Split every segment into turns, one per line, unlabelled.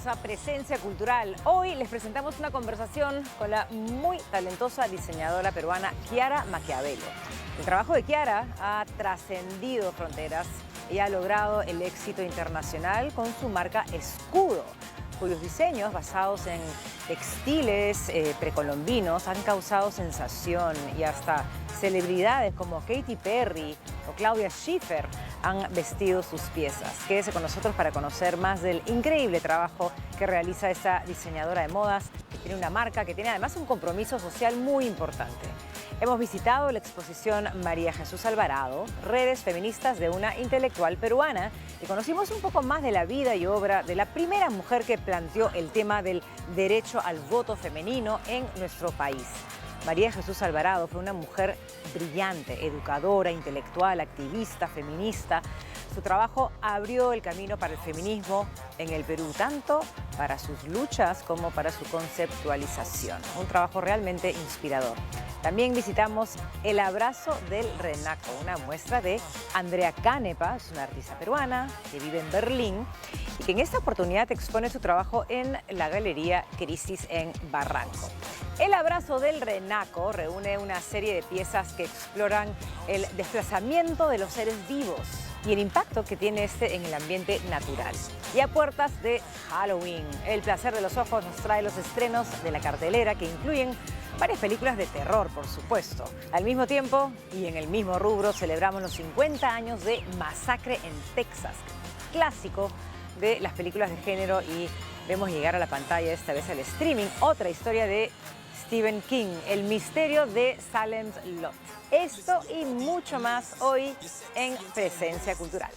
bienvenidos a Presencia Cultural. Hoy les presentamos una conversación con la muy talentosa diseñadora peruana Kiara Maquiavelo. El trabajo de Kiara ha trascendido fronteras y ha logrado el éxito internacional con su marca Escudo, cuyos diseños basados en textiles precolombinos han causado sensación y hasta celebridades como Katy Perry o Claudia Schiffer han vestido sus piezas. Quédese con nosotros para conocer más del increíble trabajo que realiza esta diseñadora de modas, que tiene una marca que tiene además un compromiso social muy importante. Hemos visitado la exposición María Jesús Alvarado, redes feministas de una intelectual peruana, y conocimos un poco más de la vida y obra de la primera mujer que planteó el tema del derecho al voto femenino en nuestro país. María Jesús Alvarado fue una mujer brillante, educadora, intelectual, activista, feminista. Su trabajo abrió el camino para el feminismo en el Perú, tanto para sus luchas como para su conceptualización. Un trabajo realmente inspirador. También visitamos El Abrazo del Renaco, una muestra de Andrea Canepa, es una artista peruana que vive en Berlín y que en esta oportunidad expone su trabajo en la Galería Crisis en Barranco. El Abrazo del Renaco reúne una serie de piezas que exploran el desplazamiento de los seres vivos y el impacto que tiene este en el ambiente natural. Y a puertas de Halloween, El Placer de los Ojos nos trae los estrenos de la cartelera, que incluyen varias películas de terror, por supuesto. Al mismo tiempo y en el mismo rubro celebramos los 50 años de Masacre en Texas, clásico de las películas de género, y vemos llegar a la pantalla, esta vez al streaming, otra historia de Stephen King, El misterio de Salem's Lot. Esto y mucho más hoy en Presencia Cultural.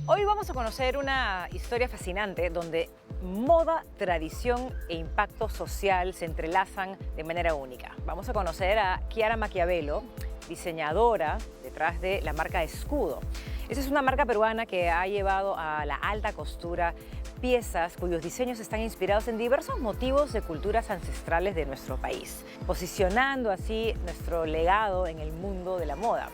Hoy vamos a conocer una historia fascinante donde moda, tradición e impacto social se entrelazan de manera única. Vamos a conocer a Kiara Maquiavelo, diseñadora detrás de la marca Escudo. Esa es una marca peruana que ha llevado a la alta costura piezas cuyos diseños están inspirados en diversos motivos de culturas ancestrales de nuestro país, posicionando así nuestro legado en el mundo de la moda.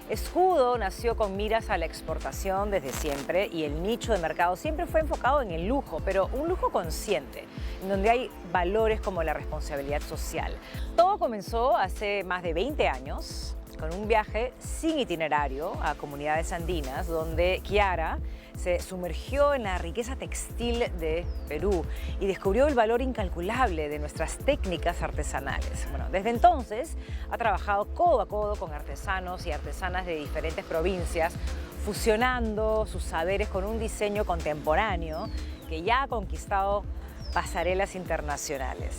Escudo nació con miras a la exportación desde siempre y el nicho de mercado siempre fue enfocado en el lujo, pero un lujo consciente, en donde hay valores como la responsabilidad social. Todo comenzó hace más de 20 años con un viaje sin itinerario a comunidades andinas, donde Kiara se sumergió en la riqueza textil de Perú y descubrió el valor incalculable de nuestras técnicas artesanales. Bueno, desde entonces ha trabajado codo a codo con artesanos y artesanas de diferentes provincias, fusionando sus saberes con un diseño contemporáneo que ya ha conquistado pasarelas internacionales.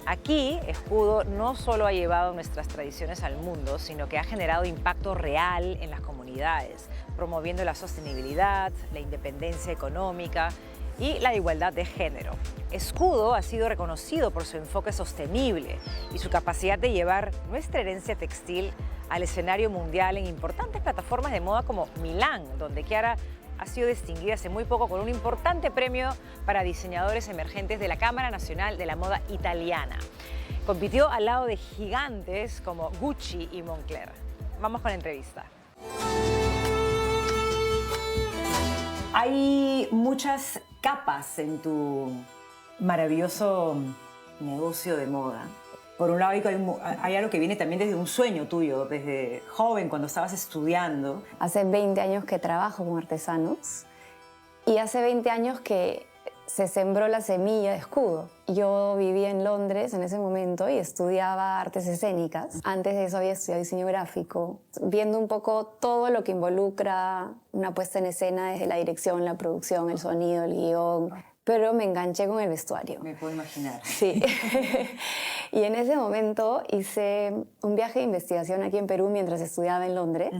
Aquí, Escudo no solo ha llevado nuestras tradiciones al mundo, sino que ha generado impacto real en las comunidades, promoviendo la sostenibilidad, la independencia económica y la igualdad de género. Escudo ha sido reconocido por su enfoque sostenible y su capacidad de llevar nuestra herencia textil al escenario mundial en importantes plataformas de moda como Milán, donde Kiara ha sido distinguida hace muy poco con un importante premio para diseñadores emergentes de la Cámara Nacional de la Moda Italiana. Compitió al lado de gigantes como Gucci y Moncler. Vamos con la entrevista. Hay muchas capas en tu maravilloso negocio de moda. Por un lado, hay algo que viene también desde un sueño tuyo, desde joven, cuando estabas estudiando.
Hace 20 años que trabajo con artesanos y hace 20 años que se sembró la semilla de Escudo. Yo vivía en Londres en ese momento y estudiaba artes escénicas. Antes de eso había estudiado diseño gráfico, viendo un poco todo lo que involucra una puesta en escena, desde la dirección, la producción, el sonido, el guión. Pero me enganché con el vestuario.
Me puedo imaginar.
Sí. Y en ese momento hice un viaje de investigación aquí en Perú mientras estudiaba en Londres,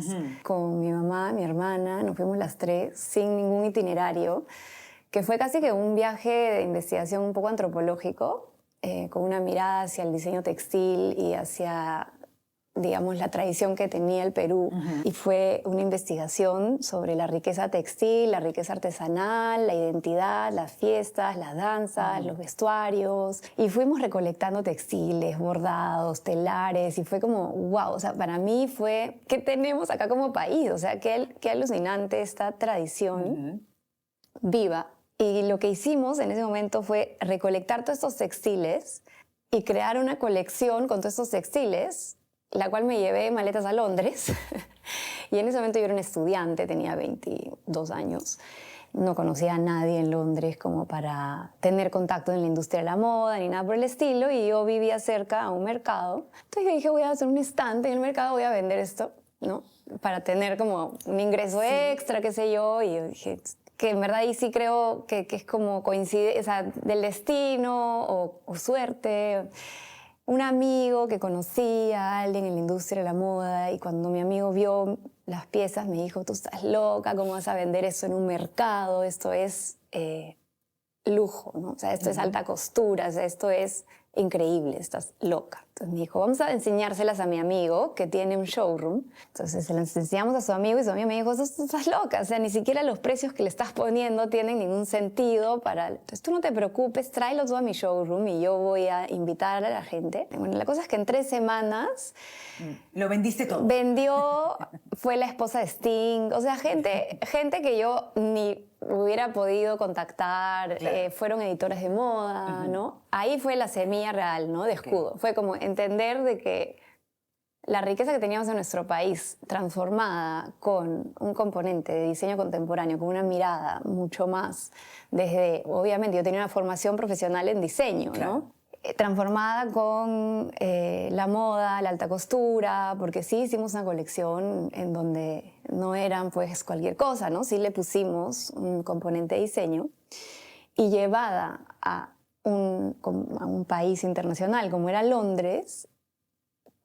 con mi mamá, mi hermana, nos fuimos las tres sin ningún itinerario, que fue casi que un viaje de investigación un poco antropológico, con una mirada hacia el diseño textil y hacia digamos, la tradición que tenía el Perú. Y fue una investigación sobre la riqueza textil, la riqueza artesanal, la identidad, las fiestas, las danzas, los vestuarios. Y fuimos recolectando textiles, bordados, telares, y fue como, wow, o sea, para mí fue, ¿qué tenemos acá como país? O sea, qué alucinante esta tradición viva. Y lo que hicimos en ese momento fue recolectar todos estos textiles y crear una colección con todos estos textiles, la cual me llevé maletas a Londres. Y en ese momento yo era una estudiante, tenía 22 años. No conocía a nadie en Londres como para tener contacto en la industria de la moda ni nada por el estilo, y yo vivía cerca a un mercado. Entonces yo dije, voy a hacer un estante en el mercado, voy a vender esto, ¿no? Para tener como un ingreso extra, qué sé yo. Y yo dije, que en verdad ahí sí creo que es como coincide, o sea, del destino o suerte. Un amigo que conocía a alguien en la industria de la moda, y cuando mi amigo vio las piezas me dijo, tú estás loca, ¿cómo vas a vender eso en un mercado? Esto es lujo, ¿no? O sea, esto es alta costura, o sea, esto es increíble, estás loca. Entonces me dijo, vamos a enseñárselas a mi amigo que tiene un showroom. Entonces se las enseñamos a su amigo y su amigo me dijo, tú estás loca, o sea, ni siquiera los precios que le estás poniendo tienen ningún sentido para... Entonces tú no te preocupes, tráelo tú a mi showroom y yo voy a invitar a la gente. Bueno, la cosa es que en 3 semanas...
¿Lo vendiste todo?
Vendió, fue la esposa de Sting, o sea, gente que yo ni hubiera podido contactar,
Claro.
fueron editoras de moda, ¿no? Ahí fue la semilla real, ¿no? De Escudo. Fue como entender de que la riqueza que teníamos en nuestro país, transformada con un componente de diseño contemporáneo, con una mirada mucho más desde, obviamente yo tenía una formación profesional en diseño, ¿no? Transformada con la moda, la alta costura, porque sí hicimos una colección en donde no eran pues cualquier cosa, ¿no? Sí le pusimos un componente de diseño, y llevada a un país internacional como era Londres,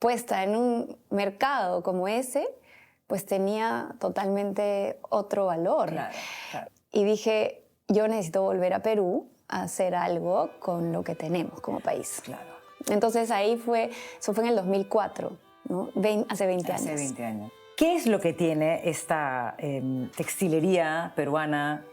puesta en un mercado como ese, pues tenía totalmente otro valor.
Claro, claro.
Y dije, yo necesito volver a Perú a hacer algo con lo que tenemos como país.
Claro.
Entonces ahí fue, eso fue en el 2004, ¿no? Hace 20 años.
Hace 20 años. ¿Qué es lo que tiene esta textilería peruana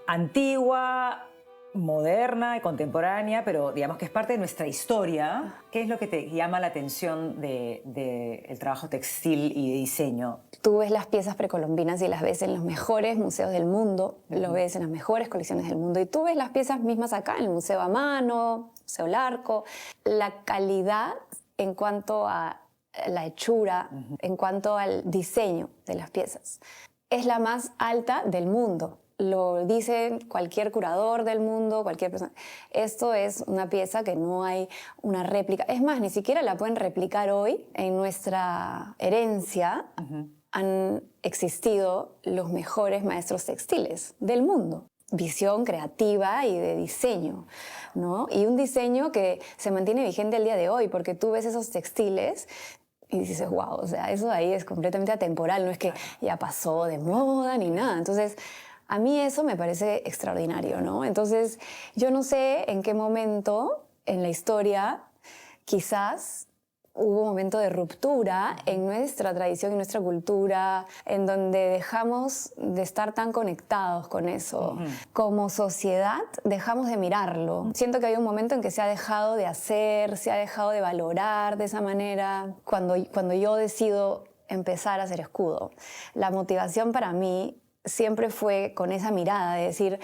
antigua, moderna y contemporánea, pero digamos que es parte de nuestra historia? ¿Qué es lo que te llama la atención del trabajo textil y de diseño?
Tú ves las piezas precolombinas y las ves en los mejores museos del mundo, lo ves en las mejores colecciones del mundo, y tú ves las piezas mismas acá en el Museo a Mano, Museo Larco. La calidad en cuanto a la hechura, en cuanto al diseño de las piezas, es la más alta del mundo. Lo dice cualquier curador del mundo, cualquier persona. Esto es una pieza que no hay una réplica. Es más, ni siquiera la pueden replicar hoy. En nuestra herencia han existido los mejores maestros textiles del mundo. Visión creativa y de diseño, ¿no? Y un diseño que se mantiene vigente al día de hoy, porque tú ves esos textiles y dices, wow, o sea, eso de ahí es completamente atemporal, no es que ya pasó de moda ni nada. Entonces, a mí eso me parece extraordinario, ¿no? Entonces, yo no sé en qué momento en la historia quizás hubo un momento de ruptura en nuestra tradición y nuestra cultura, en donde dejamos de estar tan conectados con eso. Como sociedad dejamos de mirarlo. Siento que hay un momento en que se ha dejado de hacer, se ha dejado de valorar de esa manera. Cuando yo decido empezar a hacer Escudo, la motivación para mí siempre fue con esa mirada de decir,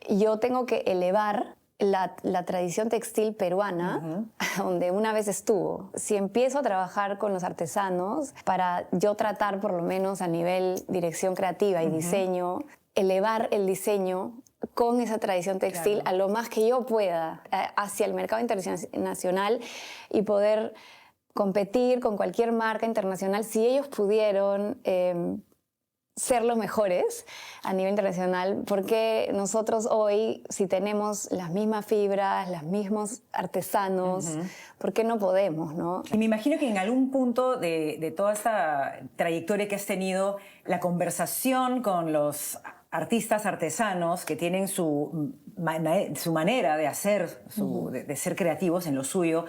yo tengo que elevar la tradición textil peruana, donde una vez estuvo. Si empiezo a trabajar con los artesanos para yo tratar, por lo menos a nivel dirección creativa y diseño, elevar el diseño con esa tradición textil a lo más que yo pueda hacia el mercado internacional, y poder competir con cualquier marca internacional, si ellos pudieron ser los mejores a nivel internacional, porque nosotros hoy, si tenemos las mismas fibras, los mismos artesanos, ¿por qué no podemos, no?
Y me imagino que en algún punto de toda esta trayectoria que has tenido, la conversación con los artistas, artesanos que tienen su manera de hacer, de ser creativos en lo suyo.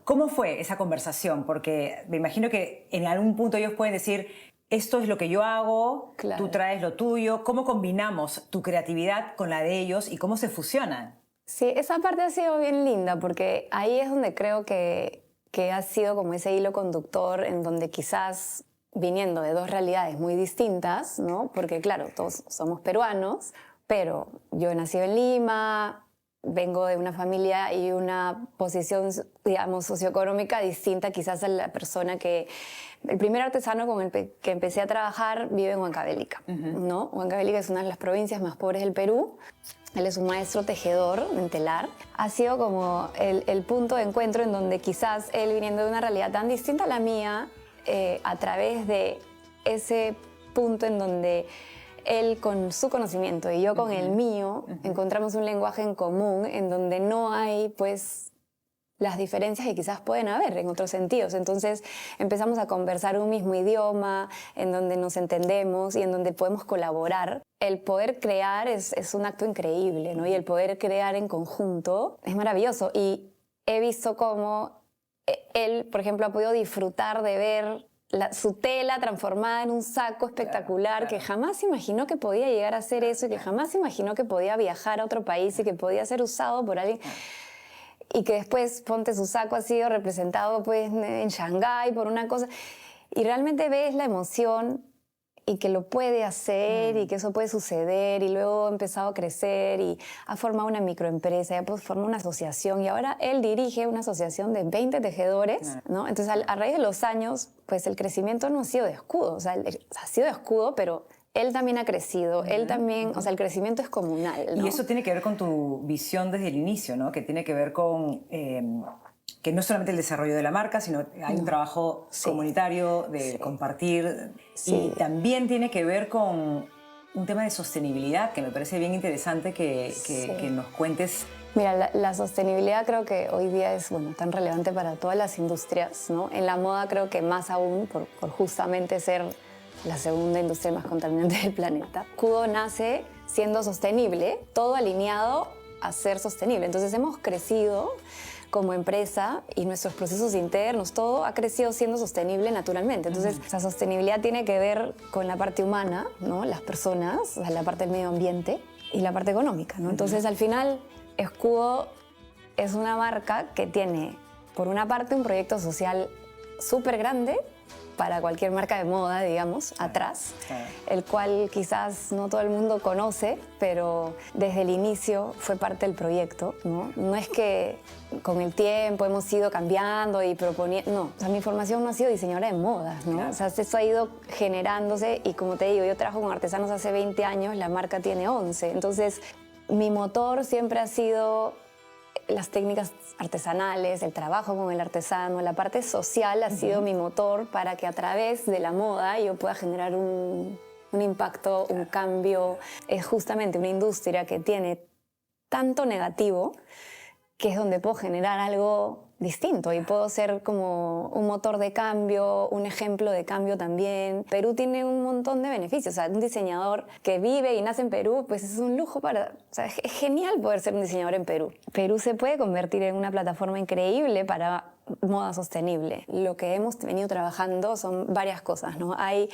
¿Cómo fue esa conversación? Porque me imagino que en algún punto ellos pueden decir, esto es lo que yo hago,
Claro.
tú traes lo tuyo. ¿Cómo combinamos tu creatividad con la de ellos y cómo se fusionan?
Sí, esa parte ha sido bien linda porque ahí es donde creo que ha sido como ese hilo conductor en donde quizás viniendo de dos realidades muy distintas, ¿no? Porque claro, todos somos peruanos, pero yo he nacido en Lima, vengo de una familia y una posición, digamos, socioeconómica distinta quizás a la persona que... El primer artesano con el que empecé a trabajar vive en Huancavelica, ¿no? Huancavelica es una de las provincias más pobres del Perú. Él es un maestro tejedor en telar. Ha sido como el punto de encuentro en donde quizás él, viniendo de una realidad tan distinta a la mía, a través de ese punto en donde él con su conocimiento y yo con el mío encontramos un lenguaje en común en donde no hay, pues, las diferencias que quizás pueden haber en otros sentidos. Entonces empezamos a conversar un mismo idioma, en donde nos entendemos y en donde podemos colaborar. El poder crear es un acto increíble, ¿no? Y el poder crear en conjunto es maravilloso. Y he visto cómo él, por ejemplo, ha podido disfrutar de ver su tela transformada en un saco espectacular, claro. Que jamás imaginó que podía llegar a hacer eso y que jamás imaginó que podía viajar a otro país y que podía ser usado por alguien. Y que después, ponte, su saco ha sido representado pues, en Shanghái por una cosa. Y realmente ves la emoción y que lo puede hacer y que eso puede suceder. Y luego ha empezado a crecer y ha formado una microempresa, ya pues formó una asociación. Y ahora él dirige una asociación de 20 tejedores, ¿no? Entonces, a raíz de los años, pues el crecimiento no ha sido de escudo. O sea, ha sido de escudo, pero... Él también ha crecido, él también, o sea, el crecimiento es comunal, ¿no?
Y eso tiene que ver con tu visión desde el inicio, ¿no? Que tiene que ver con que no es solamente el desarrollo de la marca, sino hay un trabajo comunitario de compartir. Y también tiene que ver con un tema de sostenibilidad que me parece bien interesante que nos cuentes.
Mira, la sostenibilidad creo que hoy día es tan relevante para todas las industrias, ¿no? En la moda creo que más aún por justamente ser la segunda industria más contaminante del planeta. Escudo nace siendo sostenible, todo alineado a ser sostenible. Entonces hemos crecido como empresa y nuestros procesos internos, todo ha crecido siendo sostenible naturalmente. Entonces, esa sostenibilidad tiene que ver con la parte humana, ¿no? Las personas, o sea, la parte del medio ambiente y la parte económica, ¿no? Entonces, al final, Escudo es una marca que tiene, por una parte, un proyecto social súper grande, para cualquier marca de moda, digamos, atrás, el cual quizás no todo el mundo conoce, pero desde el inicio fue parte del proyecto, ¿no? No es que con el tiempo hemos ido cambiando y proponiendo, no, o sea, mi formación no ha sido diseñadora de modas, ¿no? Claro. O sea, eso ha ido generándose y como te digo, yo trabajo con artesanos hace 20 años, la marca tiene 11, entonces mi motor siempre ha sido las técnicas artesanales, el trabajo con el artesano, la parte social ha sido mi motor para que a través de la moda yo pueda generar un impacto, un cambio. Es justamente una industria que tiene tanto negativo que es donde puedo generar algo distinto y puedo ser como un motor de cambio, un ejemplo de cambio también. Perú tiene un montón de beneficios. O sea, un diseñador que vive y nace en Perú, pues es un lujo para... O sea, es genial poder ser un diseñador en Perú. Perú se puede convertir en una plataforma increíble para moda sostenible. Lo que hemos venido trabajando son varias cosas, ¿no? Hay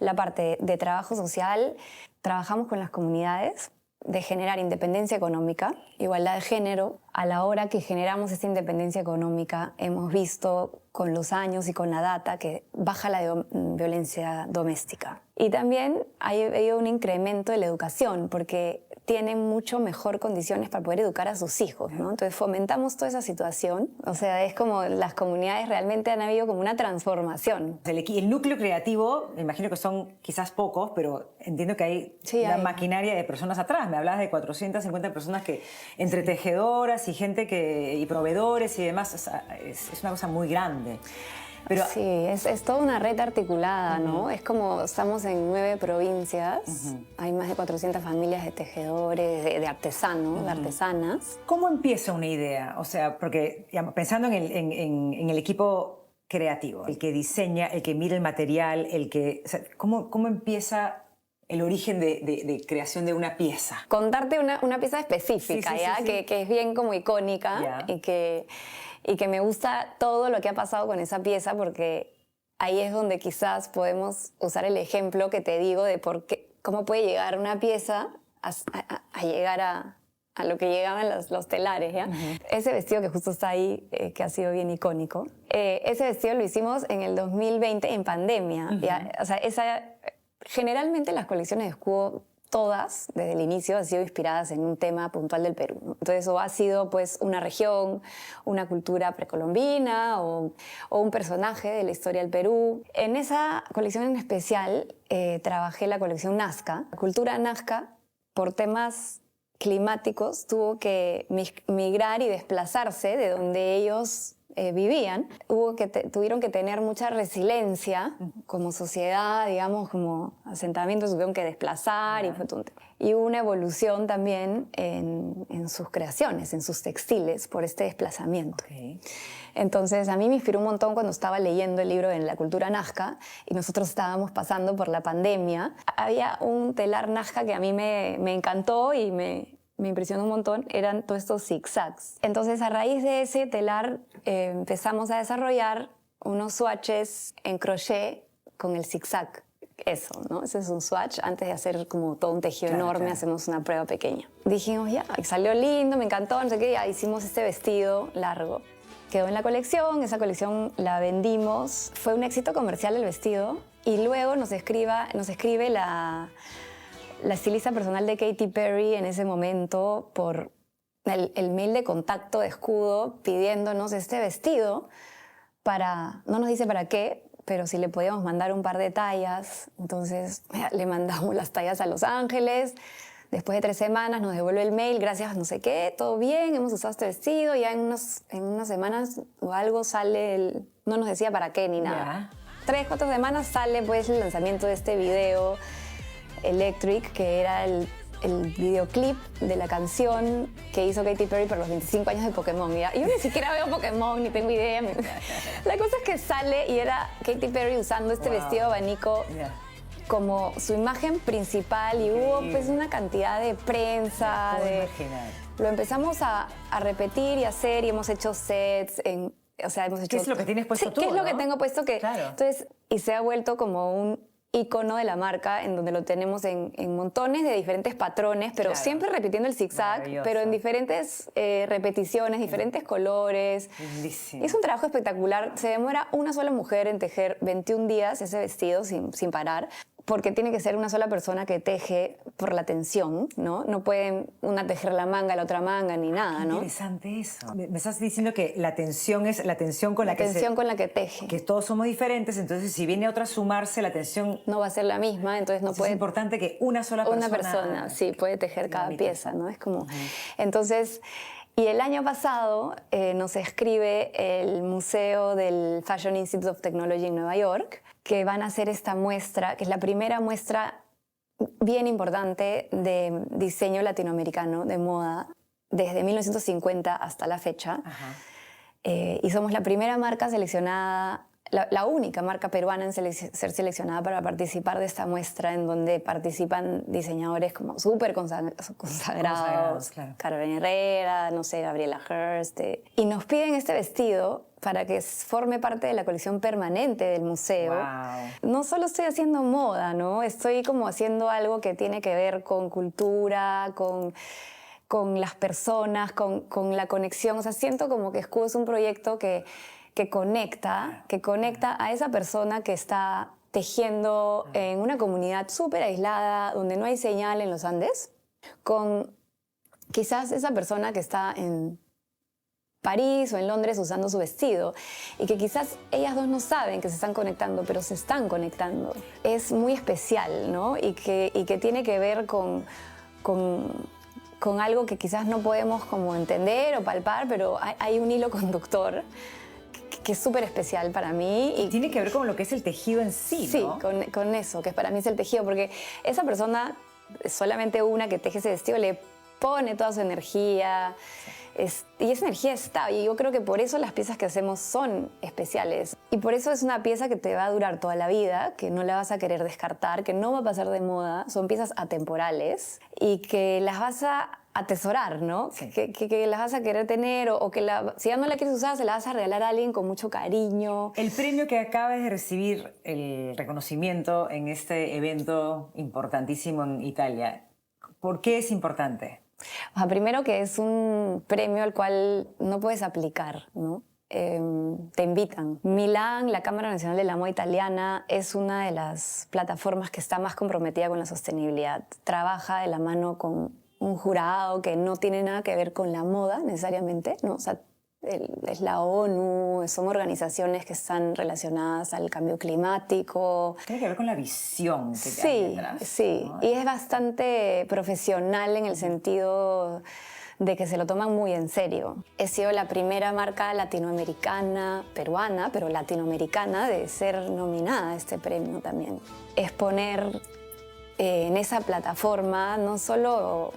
la parte de trabajo social, trabajamos con las comunidades, de generar independencia económica, igualdad de género. A la hora que generamos esta independencia económica, hemos visto con los años y con la data que baja la violencia doméstica. Y también hay un incremento de la educación, porque tienen mucho mejor condiciones para poder educar a sus hijos, ¿no? Entonces fomentamos toda esa situación. O sea, es como las comunidades realmente han habido como una transformación.
El núcleo creativo, me imagino que son quizás pocos, pero entiendo que hay una maquinaria de personas atrás. Me hablabas de 450 personas que, entre tejedoras y gente y proveedores y demás, es una cosa muy grande. Pero,
sí, es toda una red articulada, ¿no? Es como estamos en 9 provincias, hay más de 400 familias de tejedores, de artesanos, de artesanas.
¿Cómo empieza una idea? O sea, porque digamos, pensando en el equipo creativo, el que diseña, el que mira el material, o sea, ¿cómo empieza el origen de creación de una pieza?
Contarte una pieza específica,
Sí,
¿ya?
sí, sí.
Que es bien como icónica y que me gusta todo lo que ha pasado con esa pieza, porque ahí es donde quizás podemos usar el ejemplo que te digo de cómo puede llegar una pieza a llegar a lo que llegaban los telares, ¿ya? Ese vestido que justo está ahí, que ha sido bien icónico, ese vestido lo hicimos en el 2020 en pandemia, ¿ya? O sea, generalmente las colecciones de escudo, todas, desde el inicio, han sido inspiradas en un tema puntual del Perú, ¿no? Entonces, o ha sido pues una región, una cultura precolombina o un personaje de la historia del Perú. En esa colección en especial trabajé la colección Nazca. La cultura Nazca, por temas climáticos, tuvo que migrar y desplazarse de donde ellos vivían. Tuvieron que tener mucha resiliencia como sociedad, digamos, como asentamientos, tuvieron que desplazar y hubo una evolución también en sus creaciones, en sus textiles, por este desplazamiento. Entonces, a mí me inspiró un montón cuando estaba leyendo el libro de la cultura Nazca y nosotros estábamos pasando por la pandemia. Había un telar Nazca que a mí me encantó y me impresionó un montón, eran todos estos zigzags. Entonces, a raíz de ese telar, empezamos a desarrollar unos swatches en crochet con el zigzag. Eso, ¿no? Ese es un swatch. Antes de hacer como todo un tejido enorme, hacemos una prueba pequeña. Dijimos, ya, salió lindo, me encantó, no sé qué, ya hicimos este vestido largo. Quedó en la colección, esa colección la vendimos. Fue un éxito comercial el vestido y luego nos escribe la estilista personal de Katy Perry en ese momento por el mail de contacto de escudo pidiéndonos este vestido no nos dice para qué, pero si le podíamos mandar un par de tallas. Entonces le mandamos las tallas a Los Ángeles. Después de 3 semanas nos devuelve el mail, gracias no sé qué, todo bien, hemos usado este vestido. Ya en unas semanas o algo sale no nos decía para qué ni nada. 3, 4 semanas sale pues el lanzamiento de este video Electric, que era el videoclip de la canción que hizo Katy Perry por los 25 años de Pokémon. ¿Ya? Yo ni siquiera veo Pokémon, ni tengo idea. La cosa es que sale y era Katy Perry usando este vestido abanico como su imagen principal y hubo pues una cantidad de prensa. Lo empezamos a repetir y hacer y hemos hecho sets hemos hecho...
¿Qué es lo que tienes puesto tú?
¿Qué es lo que tengo puesto?
Claro.
Entonces, y se ha vuelto como un icono de la marca en donde lo tenemos en montones de diferentes patrones, pero siempre repitiendo el zigzag, pero en diferentes repeticiones, diferentes colores.
Lindísimo.
Es un trabajo espectacular. Se demora una sola mujer en tejer 21 días ese vestido sin parar, porque tiene que ser una sola persona que teje por la tensión, ¿no? No pueden una tejer la manga, la otra manga, ni nada, ¿no?
Interesante eso. Me estás diciendo que la tensión es la tensión con la que
teje.
Que todos somos diferentes, entonces si viene otra a sumarse, la tensión...
No va a ser la misma, entonces no puede...
Es importante que una sola persona...
Una persona, sí, puede tejer cada pieza, ¿no? Es como... Entonces... Y el año pasado nos escribe el Museo del Fashion Institute of Technology en Nueva York, que van a hacer esta muestra, que es la primera muestra bien importante de diseño latinoamericano, de moda, desde 1950 hasta la fecha. Y somos la primera marca seleccionada, la única marca peruana en ser seleccionada para participar de esta muestra, en donde participan diseñadores como súper consagrados,
claro.
Carolina Herrera, no sé, Gabriela Hearst. Y nos piden este vestido para que forme parte de la colección permanente del museo.
Wow.
No solo estoy haciendo moda, ¿no? Estoy como haciendo algo que tiene que ver con cultura, con las personas, con la conexión. O sea, siento como que Escudo es un proyecto que conecta a esa persona que está tejiendo en una comunidad súper aislada, donde no hay señal en los Andes, con quizás esa persona que está en París o en Londres usando su vestido y que quizás ellas dos no saben que se están conectando, pero se están conectando. Es muy especial, ¿no? Y que tiene que ver con algo que quizás no podemos como entender o palpar, pero hay un hilo conductor que es súper especial para mí.
Y tiene que ver con lo que es el tejido en sí, ¿no?
Sí, con eso, que para mí es el tejido, porque esa persona, solamente una que teje ese vestido, le pone toda su energía, y esa energía está, y yo creo que por eso las piezas que hacemos son especiales. Y por eso es una pieza que te va a durar toda la vida, que no la vas a querer descartar, que no va a pasar de moda. Son piezas atemporales y que las vas a atesorar, ¿no?
Sí.
Que las vas a querer tener o que si ya no la quieres usar, se la vas a regalar a alguien con mucho cariño.
El premio que acabas de recibir, el reconocimiento en este evento importantísimo en Italia, ¿por qué es importante?
O sea, primero que es un premio al cual no puedes aplicar, ¿no? Te invitan. Milán, la Cámara Nacional de la Moda Italiana, es una de las plataformas que está más comprometida con la sostenibilidad. Trabaja de la mano con un jurado que no tiene nada que ver con la moda necesariamente, ¿no? O sea, es la ONU, son organizaciones que están relacionadas al cambio climático.
Tiene que ver con la visión que hay detrás.
Sí,
¿no?
Y es bastante profesional en el sentido de que se lo toman muy en serio. He sido la primera marca latinoamericana, peruana, pero latinoamericana, de ser nominada a este premio también. Exponer en esa plataforma no solo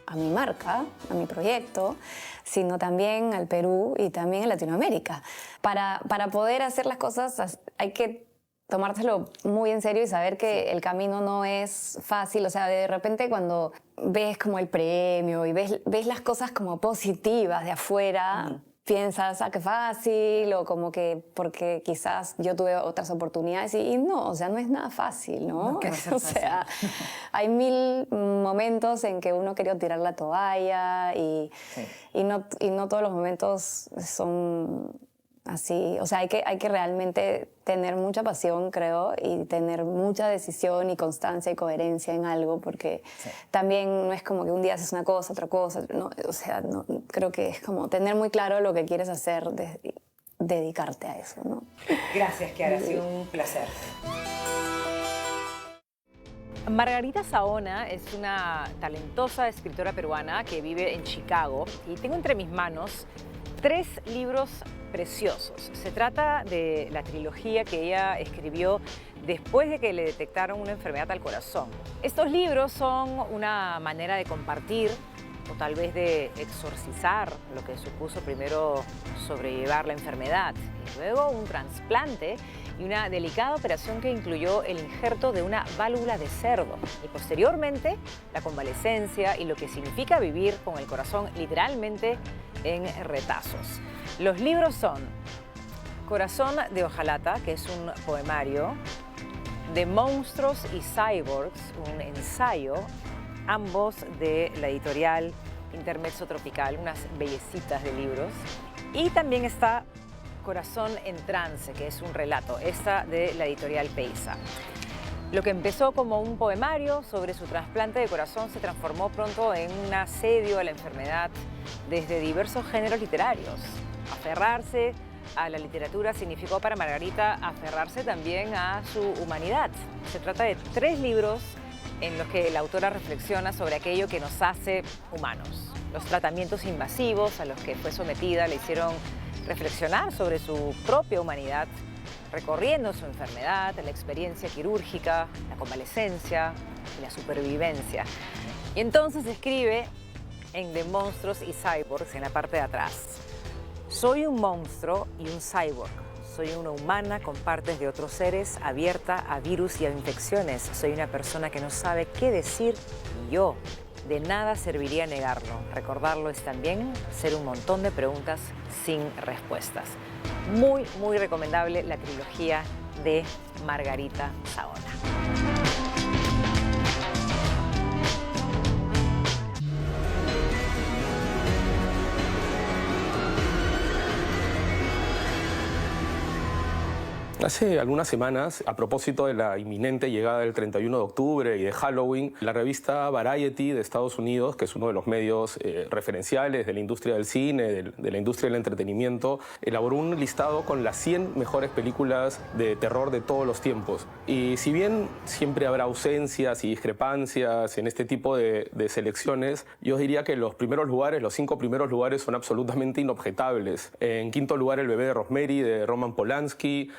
a mi marca, a mi proyecto, sino también al Perú y también a Latinoamérica. Para poder hacer las cosas hay que tomárselo muy en serio y saber que el camino no es fácil. O sea, de repente cuando ves como el premio y ves las cosas como positivas de afuera, piensas, qué fácil, o como que porque quizás yo tuve otras oportunidades y no, o sea, no es nada fácil, ¿no?
No, que va a ser fácil.
O sea, hay 1000 momentos en que uno quería tirar la toalla y no todos los momentos son así. O sea, hay que realmente tener mucha pasión, creo, y tener mucha decisión y constancia y coherencia en algo, porque también no es como que un día haces una cosa, otra cosa. No, o sea, no, creo que es como tener muy claro lo que quieres hacer, dedicarte a eso, ¿no?
Gracias, Chiara, ha sido un placer.
Margarita Saona es una talentosa escritora peruana que vive en Chicago y tengo entre mis manos 3 libros preciosos. Se trata de la trilogía que ella escribió después de que le detectaron una enfermedad al corazón. Estos libros son una manera de compartir o tal vez de exorcizar lo que supuso primero sobrellevar la enfermedad y luego un trasplante y una delicada operación que incluyó el injerto de una válvula de cerdo y posteriormente la convalecencia y lo que significa vivir con el corazón literalmente en retazos. Los libros son Corazón de hojalata, que es un poemario, de Monstruos y Cyborgs, un ensayo, ambos de la editorial Intermezzo Tropical, unas bellecitas de libros. Y también está Corazón en trance, que es un relato, esta de la editorial Peisa. Lo que empezó como un poemario sobre su trasplante de corazón se transformó pronto en un asedio a la enfermedad desde diversos géneros literarios. Aferrarse a la literatura significó para Margarita aferrarse también a su humanidad. Se trata de 3 libros en los que la autora reflexiona sobre aquello que nos hace humanos. Los tratamientos invasivos a los que fue sometida le hicieron reflexionar sobre su propia humanidad, recorriendo su enfermedad, la experiencia quirúrgica, la convalecencia y la supervivencia. Y entonces escribe en De Monstruos y Cyborgs, en la parte de atrás: soy un monstruo y un cyborg. Soy una humana con partes de otros seres, abierta a virus y a infecciones. Soy una persona que no sabe qué decir y yo. De nada serviría negarlo. Recordarlo es también ser un montón de preguntas sin respuestas. Muy, muy recomendable la trilogía de Margarita Saona.
Hace algunas semanas, a propósito de la inminente llegada del 31 de octubre y de Halloween, la revista Variety de Estados Unidos, que es uno de los medios referenciales de la industria del cine, de la industria del entretenimiento, elaboró un listado con las 100 mejores películas de terror de todos los tiempos. Y si bien siempre habrá ausencias y discrepancias en este tipo de selecciones, yo diría que los 5 primeros lugares son absolutamente inobjetables. En quinto lugar, El bebé de Rosemary, de Roman Polanski.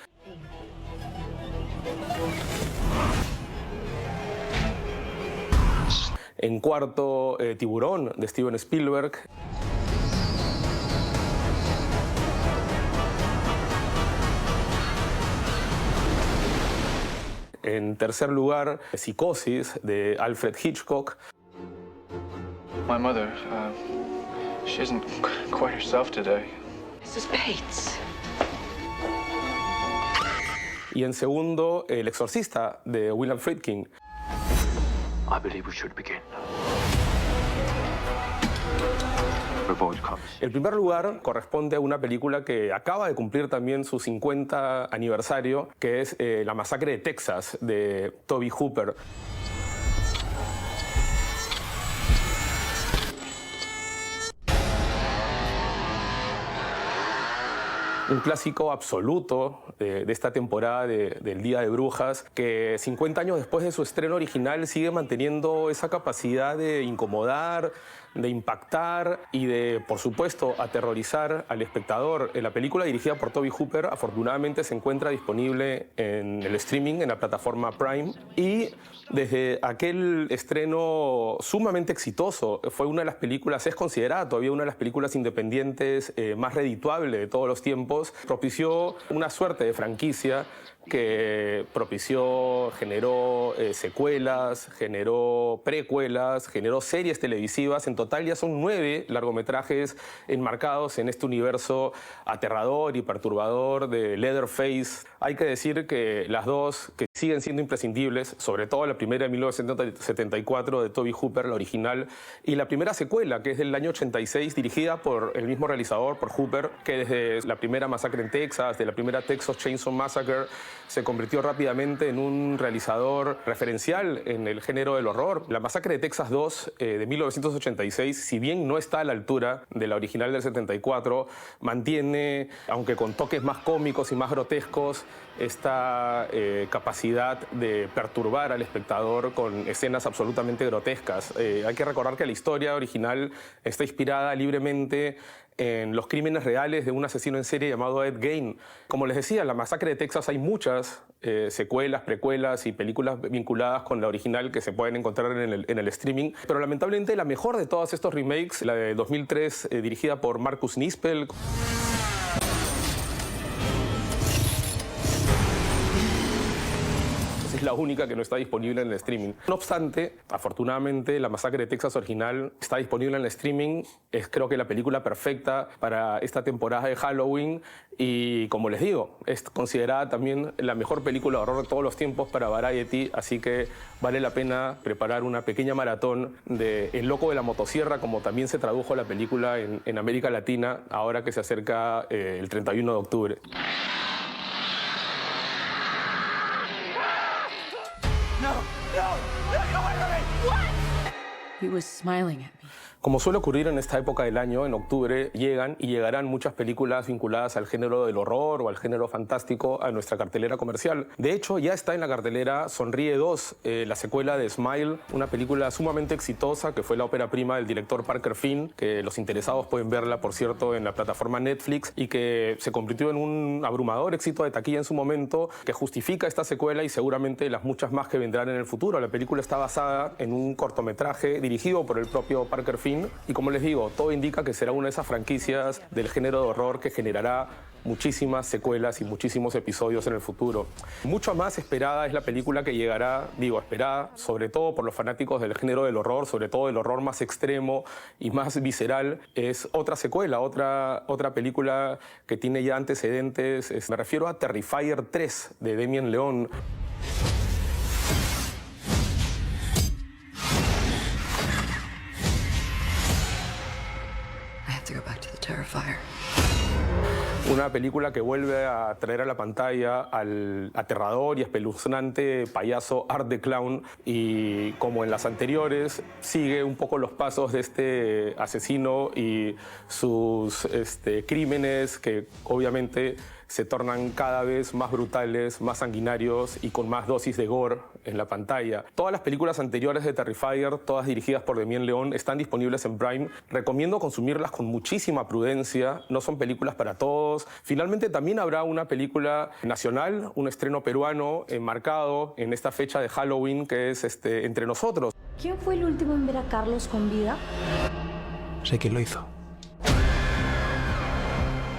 En cuarto, Tiburón, de Steven Spielberg. En tercer lugar, Psicosis, de Alfred Hitchcock.
My mother, she isn't quite herself today.
Mrs. Bates.
Y en segundo, El Exorcista, de William Friedkin.
I believe we should begin.
El primer lugar corresponde a una película que acaba de cumplir también su 50 aniversario, que es La Masacre de Texas, de Tobe Hooper. Un clásico absoluto de esta temporada del Día de Brujas, que 50 años después de su estreno original sigue manteniendo esa capacidad de incomodar, de impactar y de, por supuesto, aterrorizar al espectador. La película, dirigida por Tobe Hooper, afortunadamente se encuentra disponible en el streaming, en la plataforma Prime, y desde aquel estreno sumamente exitoso, fue una de las películas, es considerada todavía una de las películas independientes más redituable de todos los tiempos, propició una suerte de franquicia que generó secuelas, generó precuelas, generó series televisivas. En total ya son 9 largometrajes enmarcados en este universo aterrador y perturbador de Leatherface. Hay que decir que las dos que siguen siendo imprescindibles, sobre todo la primera de 1974 de Tobe Hooper, la original, y la primera secuela, que es del año 86, dirigida por el mismo realizador, por Hooper, que desde la primera Masacre en Texas, de la primera Texas Chainsaw Massacre, se convirtió rápidamente en un realizador referencial en el género del horror. La Masacre de Texas 2 de 1986, si bien no está a la altura de la original del 74, mantiene, aunque con toques más cómicos y más grotescos, esta capacidad de perturbar al espectador con escenas absolutamente grotescas. Hay que recordar que la historia original está inspirada libremente en los crímenes reales de un asesino en serie llamado Ed Gein. Como les decía, en La Masacre de Texas hay muchas secuelas, precuelas y películas vinculadas con la original que se pueden encontrar en el streaming, pero lamentablemente la mejor de todos estos remakes, la de 2003, dirigida por Marcus Nispel, es la única que no está disponible en el streaming. No obstante, afortunadamente, La Masacre de Texas original está disponible en el streaming. Es, creo que, la película perfecta para esta temporada de Halloween y, como les digo, es considerada también la mejor película de horror de todos los tiempos para Variety, así que vale la pena preparar una pequeña maratón de El Loco de la Motosierra, como también se tradujo la película en América Latina, ahora que se acerca el 31 de octubre.
He was smiling at me.
Como suele ocurrir en esta época del año, en octubre, llegan y llegarán muchas películas vinculadas al género del horror o al género fantástico a nuestra cartelera comercial. De hecho, ya está en la cartelera Sonríe 2, la secuela de Smile, una película sumamente exitosa que fue la ópera prima del director Parker Finn, que los interesados pueden verla, por cierto, en la plataforma Netflix, y que se convirtió en un abrumador éxito de taquilla en su momento, que justifica esta secuela y seguramente las muchas más que vendrán en el futuro. La película está basada en un cortometraje dirigido por el propio Parker Finn, y como les digo, todo indica que será una de esas franquicias del género de horror que generará muchísimas secuelas y muchísimos episodios en el futuro. Mucho más esperada es la película que llegará, esperada sobre todo por los fanáticos del género del horror, sobre todo el horror más extremo y más visceral. Es otra secuela, otra película que tiene ya antecedentes. Me refiero a Terrifier 3 de Damien Leone. Una película que vuelve a traer a la pantalla al aterrador y espeluznante payaso Art the Clown, y como en las anteriores sigue un poco los pasos de este asesino y sus crímenes, que obviamente se tornan cada vez más brutales, más sanguinarios y con más dosis de gore en la pantalla. Todas las películas anteriores de Terrifier, todas dirigidas por Damien Leone, están disponibles en Prime. Recomiendo consumirlas con muchísima prudencia, no son películas para todos. Finalmente también habrá una película nacional, un estreno peruano enmarcado en esta fecha de Halloween, que es Entre Nosotros.
¿Quién fue el último en ver a Carlos con vida?
Sé quién lo hizo.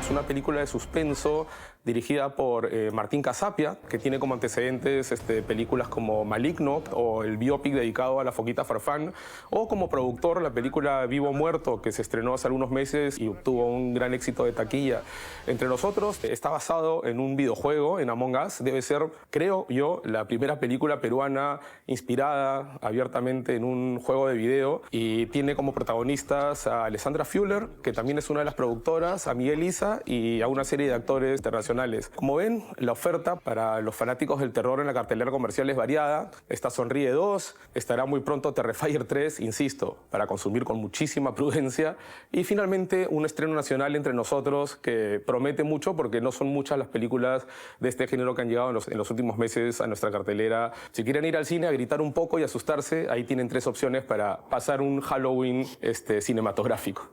Es una película de suspenso dirigida por Martín Casapia, que tiene como antecedentes películas como Maligno o el biopic dedicado a la Foquita Farfán, o como productor la película Vivo o Muerto, que se estrenó hace algunos meses y obtuvo un gran éxito de taquilla. Entre nosotros está basado en un videojuego, en Among Us. Debe ser, creo yo, la primera película peruana inspirada abiertamente en un juego de video, y tiene como protagonistas a Alessandra Fuller, que también es una de las productoras, a Miguel Isa y a una serie de actores internacionales. Como ven, la oferta para los fanáticos del terror en la cartelera comercial es variada. Está Sonríe 2, estará muy pronto Terrifier 3, insisto, para consumir con muchísima prudencia, y finalmente un estreno nacional Entre Nosotros que promete mucho, porque no son muchas las películas de este género que han llegado en los últimos meses a nuestra cartelera. Si quieren ir al cine a gritar un poco y asustarse, ahí tienen 3 opciones para pasar un Halloween cinematográfico.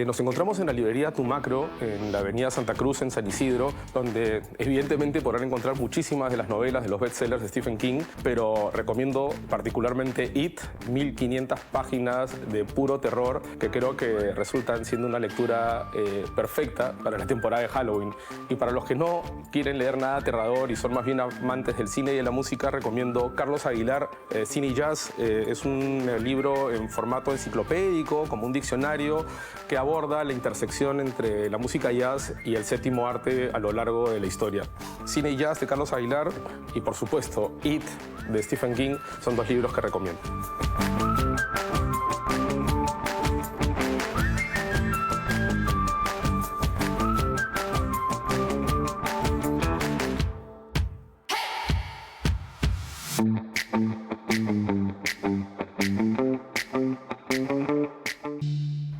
Nos encontramos en la librería Tu Macro, en la avenida Santa Cruz, en San Isidro, donde evidentemente podrán encontrar muchísimas de las novelas de los bestsellers de Stephen King, pero recomiendo particularmente It, 1500 páginas de puro terror, que creo que resultan siendo una lectura perfecta para la temporada de Halloween. Y para los que no quieren leer nada aterrador y son más bien amantes del cine y de la música, recomiendo Carlos Aguilar, Cine y Jazz. Es un libro en formato enciclopédico, como un diccionario, que aborda la intersección entre la música jazz y el séptimo arte a lo largo de la historia. Cine y Jazz de Carlos Aguilar y, por supuesto, It de Stephen King son 2 libros que recomiendo.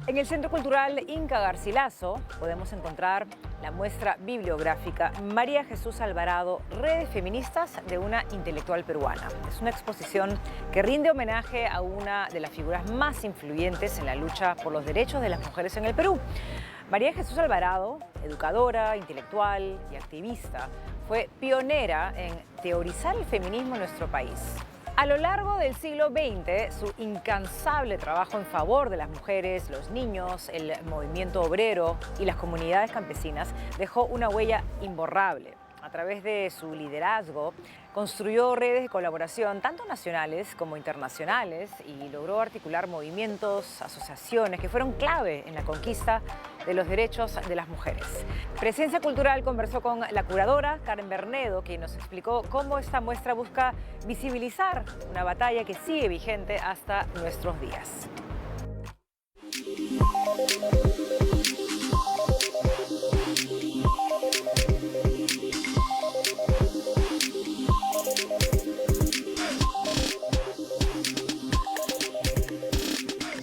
En el Centro Cultural Inca Garcilaso podemos encontrar la muestra bibliográfica María Jesús Alvarado, Redes Feministas de una intelectual peruana. Es una exposición que rinde homenaje a una de las figuras más influyentes en la lucha por los derechos de las mujeres en el Perú. María Jesús Alvarado, educadora, intelectual y activista, fue pionera en teorizar el feminismo en nuestro país. A lo largo del siglo XX, su incansable trabajo en favor de las mujeres, los niños, el movimiento obrero y las comunidades campesinas dejó una huella imborrable. A través de su liderazgo, construyó redes de colaboración tanto nacionales como internacionales y logró articular movimientos, asociaciones que fueron clave en la conquista de los derechos de las mujeres. Presencia Cultural conversó con la curadora Karen Bernedo, quien nos explicó cómo esta muestra busca visibilizar una batalla que sigue vigente hasta nuestros días.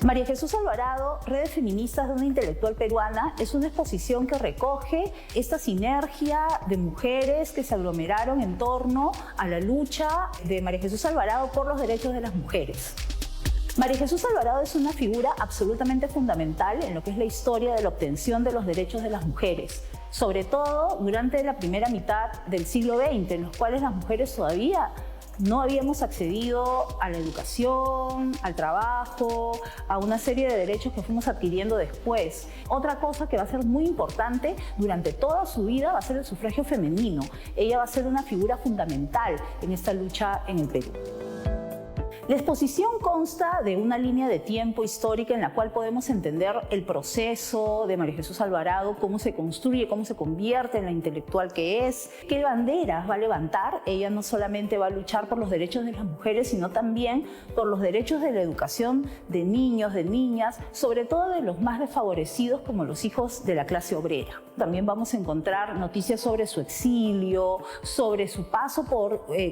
María Jesús Alvarado, Redes Feministas de una intelectual peruana, es una exposición que recoge esta sinergia de mujeres que se aglomeraron en torno a la lucha de María Jesús Alvarado por los derechos de las mujeres. María Jesús Alvarado es una figura absolutamente fundamental en lo que es la historia de la obtención de los derechos de las mujeres, sobre todo durante la primera mitad del siglo XX, en los cuales las mujeres todavía no habíamos accedido a la educación, al trabajo, a una serie de derechos que fuimos adquiriendo después. Otra cosa que va a ser muy importante durante toda su vida va a ser el sufragio femenino. Ella va a ser una figura fundamental en esta lucha en el Perú. La exposición consta de una línea de tiempo histórica en la cual podemos entender el proceso de María Jesús Alvarado, cómo se construye, cómo se convierte en la intelectual que es, qué banderas va a levantar. Ella no solamente va a luchar por los derechos de las mujeres, sino también por los derechos de la educación de niños, de niñas, sobre todo de los más desfavorecidos como los hijos de la clase obrera. También vamos a encontrar noticias sobre su exilio, sobre su paso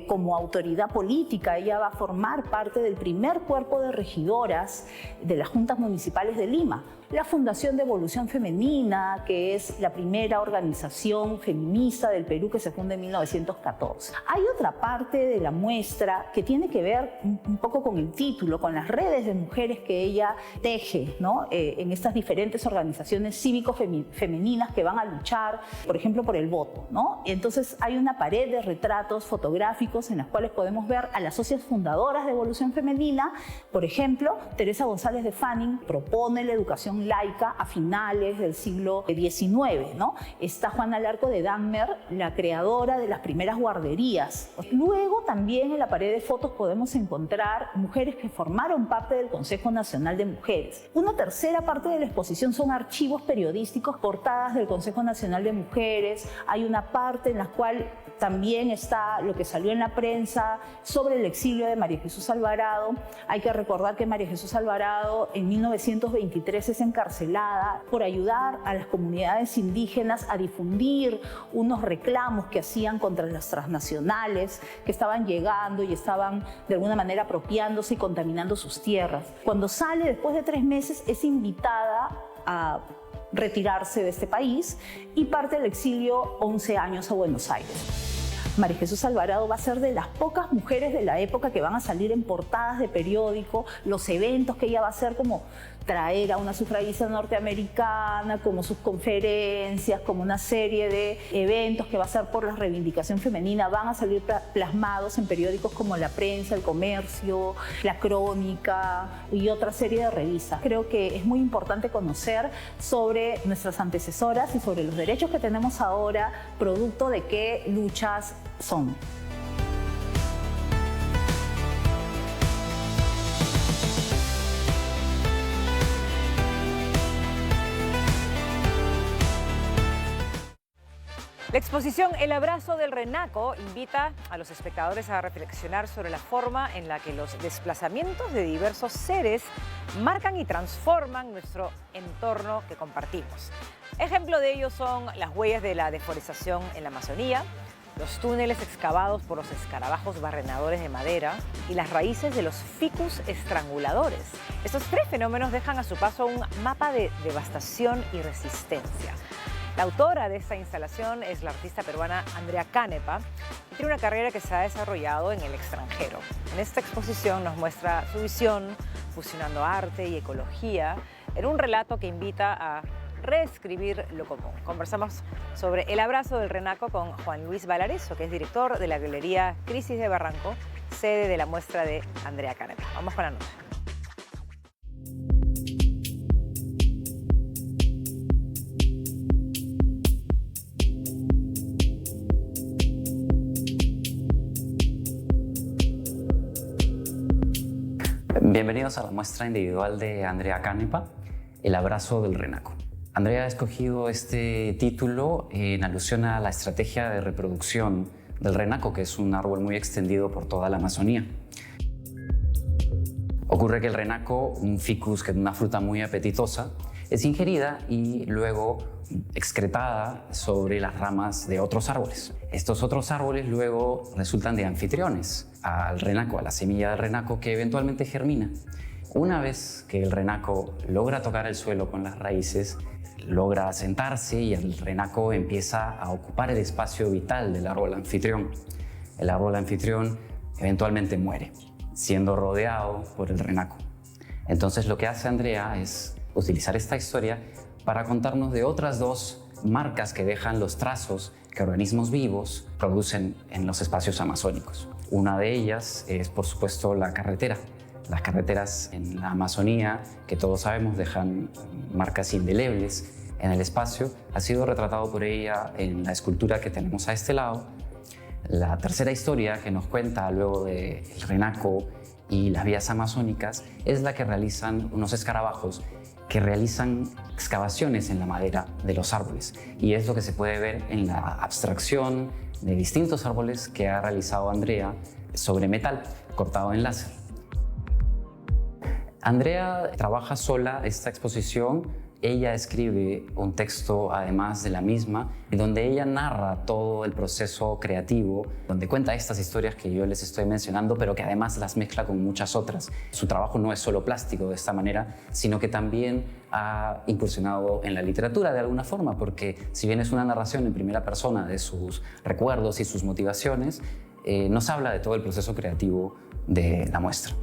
como autoridad política. Ella va a formar parte parte del primer cuerpo de regidoras de las juntas municipales de Lima. La Fundación de Evolución Femenina, que es la primera organización feminista del Perú que se funda en 1914. Hay otra parte de la muestra que tiene que ver un poco con el título, con las redes de mujeres que ella teje, ¿no? En estas diferentes organizaciones cívico-femeninas que van a luchar, por ejemplo, por el voto, ¿no? Entonces hay una pared de retratos fotográficos en las cuales podemos ver a las socias fundadoras de Evolución Femenina. Por ejemplo, Teresa González de Fanning propone la educación laica a finales del siglo XIX, ¿no? Está Juana Larco de Dahmer, la creadora de las primeras guarderías. Luego también en la pared de fotos podemos encontrar mujeres que formaron parte del Consejo Nacional de Mujeres. Una tercera parte de la exposición son archivos periodísticos, portadas del Consejo Nacional de Mujeres. Hay una parte en la cual también está lo que salió en la prensa sobre el exilio de María Jesús Alvarado. Hay que recordar que María Jesús Alvarado en 1923 es encarcelada por ayudar a las comunidades indígenas a difundir unos reclamos que hacían contra las transnacionales que estaban llegando y estaban de alguna manera apropiándose y contaminando sus tierras. Cuando sale después de 3 meses es invitada a retirarse de este país y parte del exilio 11 años a Buenos Aires. María Jesús Alvarado va a ser de las pocas mujeres de la época que van a salir en portadas de periódico, los eventos que ella va a hacer, como traer a una sufragista norteamericana, como sus conferencias, como una serie de eventos que va a hacer por la reivindicación femenina, van a salir plasmados en periódicos como La Prensa, El Comercio, La Crónica y otra serie de revistas. Creo que es muy importante conocer sobre nuestras antecesoras y sobre los derechos que tenemos ahora, producto de qué luchas son.
La exposición El abrazo del Renaco invita a los espectadores a reflexionar sobre la forma en la que los desplazamientos de diversos seres marcan y transforman nuestro entorno que compartimos. Ejemplo de ello son las huellas de la deforestación en la Amazonía, los túneles excavados por los escarabajos barrenadores de madera y las raíces de los ficus estranguladores. Estos 3 fenómenos dejan a su paso un mapa de devastación y resistencia. La autora de esta instalación es la artista peruana Andrea Canepa y tiene una carrera que se ha desarrollado en el extranjero. En esta exposición nos muestra su visión fusionando arte y ecología en un relato que invita a reescribir lo común. Conversamos sobre El abrazo del Renaco con Juan Luis Valareso, que es director de la Galería Crisis de Barranco, sede de la muestra de Andrea Canepa. Vamos con la nota.
Bienvenidos a la muestra individual de Andrea Canepa, El abrazo del Renaco. Andrea ha escogido este título en alusión a la estrategia de reproducción del renaco, que es un árbol muy extendido por toda la Amazonía. Ocurre que el renaco, un ficus, que es una fruta muy apetitosa, es ingerida y luego excretada sobre las ramas de otros árboles. Estos otros árboles luego resultan de anfitriones al renaco, a la semilla del renaco, que eventualmente germina. Una vez que el renaco logra tocar el suelo con las raíces, logra asentarse y el renaco empieza a ocupar el espacio vital del árbol anfitrión. El árbol anfitrión eventualmente muere, siendo rodeado por el renaco. Entonces lo que hace Andrea es utilizar esta historia para contarnos de otras 2 marcas que dejan los trazos que organismos vivos producen en los espacios amazónicos. Una de ellas es, por supuesto, la carretera. Las carreteras en la Amazonía, que todos sabemos, dejan marcas indelebles en el espacio. Ha sido retratado por ella en la escultura que tenemos a este lado. La tercera historia que nos cuenta luego del renaco y las vías amazónicas es la que realizan unos escarabajos que realizan excavaciones en la madera de los árboles. Y es lo que se puede ver en la abstracción de distintos árboles que ha realizado Andrea sobre metal cortado en láser. Andrea trabaja sola esta exposición ella escribe un texto además de la misma, y donde ella narra todo el proceso creativo, donde cuenta estas historias que yo les estoy mencionando, pero que además las mezcla con muchas otras. Su trabajo no es solo plástico de esta manera, sino que también ha incursionado en la literatura de alguna forma, porque si bien es una narración en primera persona de sus recuerdos y sus motivaciones, nos habla de todo el proceso creativo de la muestra.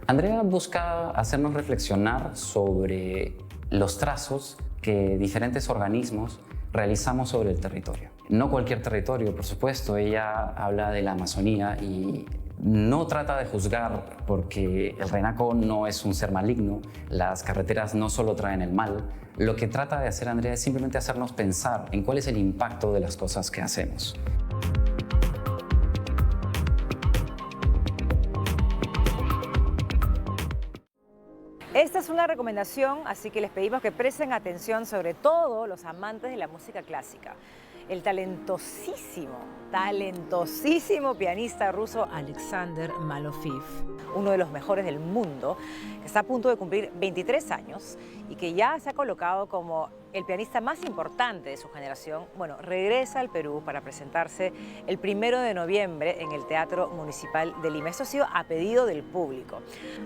Andrea busca hacernos reflexionar sobre los trazos que diferentes organismos realizamos sobre el territorio. No cualquier territorio, por supuesto. Ella habla de la Amazonía y no trata de juzgar, porque el renaco no es un ser maligno, las carreteras no solo traen el mal. Lo que trata de hacer Andrea es simplemente hacernos pensar en cuál es el impacto de las cosas que hacemos.
Esta es una recomendación, así que les pedimos que presten atención, sobre todo los amantes de la música clásica. El talentosísimo pianista ruso Alexander Malofeev, uno de los mejores del mundo, que está a punto de cumplir 23 años y que ya se ha colocado como el pianista más importante de su generación, bueno, regresa al Perú para presentarse el 1 de noviembre en el Teatro Municipal de Lima. Esto ha sido a pedido del público.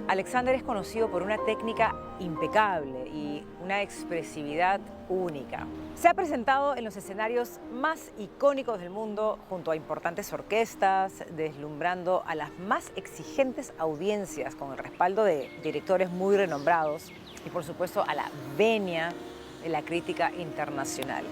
Alexander es conocido por una técnica impecable y una expresividad única. Se ha presentado en los escenarios más icónicos del mundo junto a importantes orquestas, deslumbrando a las más exigentes audiencias con el respaldo de directores muy renombrados y, por supuesto, a la venia de la crítica internacional.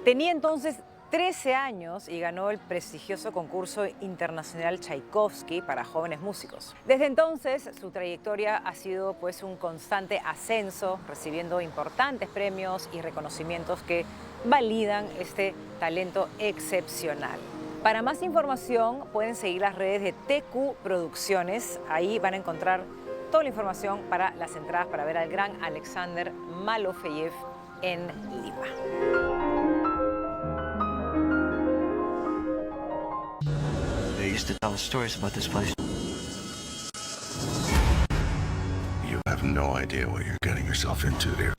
Tenía entonces 13 años y ganó el prestigioso concurso internacional Tchaikovsky para jóvenes músicos. Desde entonces, su trayectoria ha sido pues un constante ascenso, recibiendo importantes premios y reconocimientos que validan este talento excepcional. Para más información pueden seguir las redes de TQ Producciones. Ahí van a encontrar toda la información para las entradas para ver al gran Alexander Malofeev en Lima.
They used to tell us stories about this place.
You have no idea what you're getting yourself into there.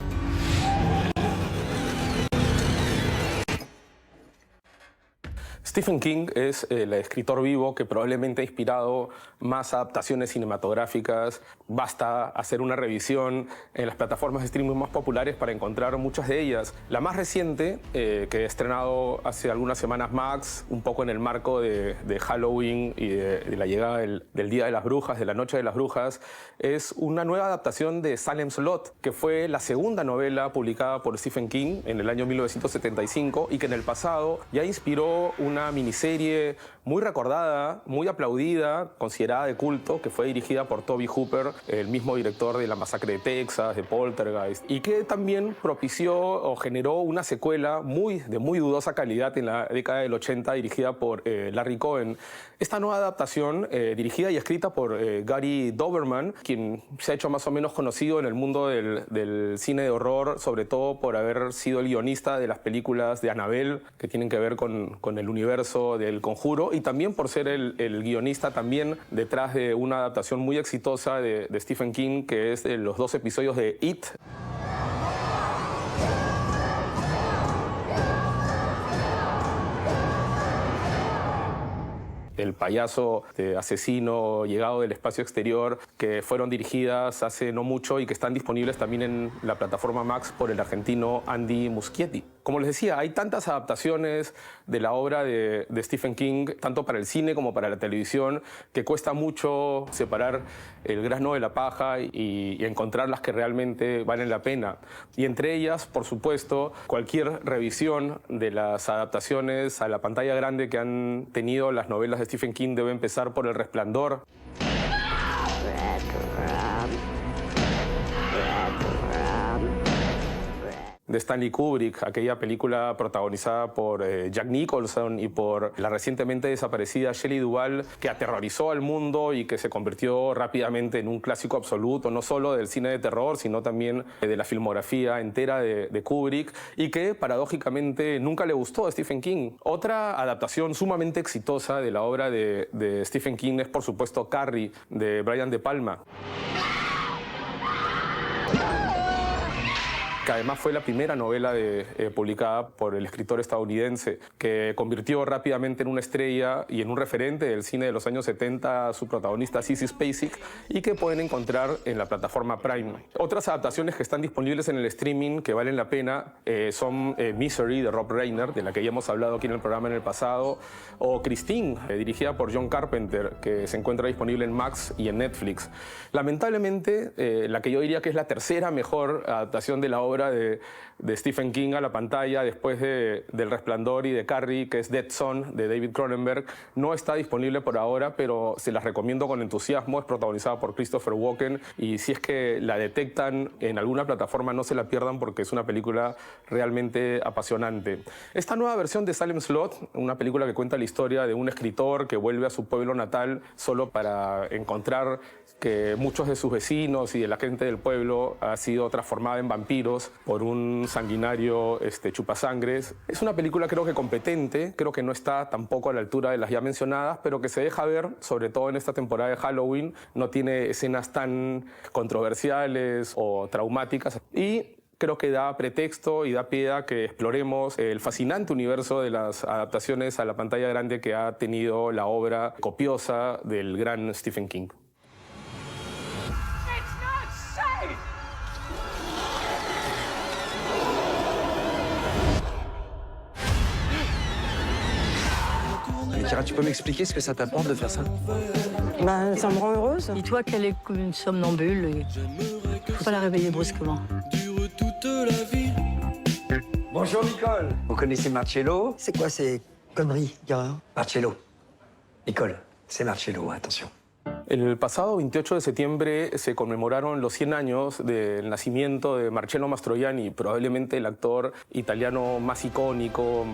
Stephen King es el escritor vivo que probablemente ha inspirado más adaptaciones cinematográficas. Basta hacer una revisión en las plataformas de streaming más populares para encontrar muchas de ellas. La más reciente, que he estrenado hace algunas semanas, Max, un poco en el marco de Halloween y de la llegada del Día de las Brujas, de la Noche de las Brujas, es una nueva adaptación de Salem's Lot, que fue la segunda novela publicada por Stephen King en el año 1975 y que en el pasado ya inspiró una miniserie muy recordada, muy aplaudida, considerada de culto, que fue dirigida por Tobe Hooper, el mismo director de La Masacre de Texas, de Poltergeist, y que también propició o generó una secuela de muy dudosa calidad en la década del 80, dirigida por Larry Cohen. Esta nueva adaptación, dirigida y escrita por Gary Doberman, quien se ha hecho más o menos conocido en el mundo del cine de horror, sobre todo por haber sido el guionista de las películas de Annabelle, que tienen que ver con el universo del Conjuro, y también por ser el guionista también detrás de una adaptación muy exitosa de Stephen King, que es los 2 episodios de It. El payaso asesino llegado del espacio exterior, que fueron dirigidas hace no mucho y que están disponibles también en la plataforma Max por el argentino Andy Muschietti. Como les decía, hay tantas adaptaciones de la obra de Stephen King, tanto para el cine como para la televisión, que cuesta mucho separar el grano de la paja y encontrar las que realmente valen la pena. Y entre ellas, por supuesto, cualquier revisión de las adaptaciones a la pantalla grande que han tenido las novelas de Stephen King debe empezar por El Resplandor. De Stanley Kubrick, aquella película protagonizada por Jack Nicholson y por la recientemente desaparecida Shelley Duvall, que aterrorizó al mundo y que se convirtió rápidamente en un clásico absoluto, no solo del cine de terror, sino también de la filmografía entera de Kubrick, y que paradójicamente nunca le gustó a Stephen King. Otra adaptación sumamente exitosa de la obra de Stephen King es, por supuesto, Carrie, de Brian De Palma. que además fue la primera novela publicada por el escritor estadounidense, que convirtió rápidamente en una estrella y en un referente del cine de los años 70 a su protagonista Sissy Spacek, y que pueden encontrar en la plataforma Prime. Otras adaptaciones que están disponibles en el streaming que valen la pena son Misery, de Rob Reiner, de la que ya hemos hablado aquí en el programa en el pasado, o Christine, dirigida por John Carpenter, que se encuentra disponible en Max y en Netflix. Lamentablemente, la que yo diría que es la tercera mejor adaptación de la obra de Stephen King a la pantalla, después del Resplandor y de Carrie, que es Dead Son, de David Cronenberg, no está disponible por ahora, pero se las recomiendo con entusiasmo. Es protagonizada por Christopher Walken, y si es que la detectan en alguna plataforma, no se la pierdan, porque es una película realmente apasionante. Esta nueva versión de Salem Slot, una película que cuenta la historia de un escritor que vuelve a su pueblo natal solo para encontrar que muchos de sus vecinos y de la gente del pueblo ha sido transformada en vampiros por un sanguinario chupasangres. Es una película, creo que competente, creo que no está tampoco a la altura de las ya mencionadas, pero que se deja ver, sobre todo en esta temporada de Halloween. No tiene escenas tan controversiales o traumáticas, y creo que da pretexto y da pie a que exploremos el fascinante universo de las adaptaciones a la pantalla grande que ha tenido la obra copiosa del gran Stephen King.
Chiara, tu peux m'expliquer ce que ça t'apporte de faire ça?
Ben, ça me rend heureuse. Dis-toi qu'elle est comme une somnambule et faut pas la réveiller brusquement.
Bonjour Nicole. Vous connaissez Marcello? C'est quoi ces conneries, Chiara? Marcello. Nicole, c'est Marcello, attention.
El pasado 28 de septiembre se conmemoraron los 100 años del nacimiento de Marcello Mastroianni, probablemente el actor italiano más icónico,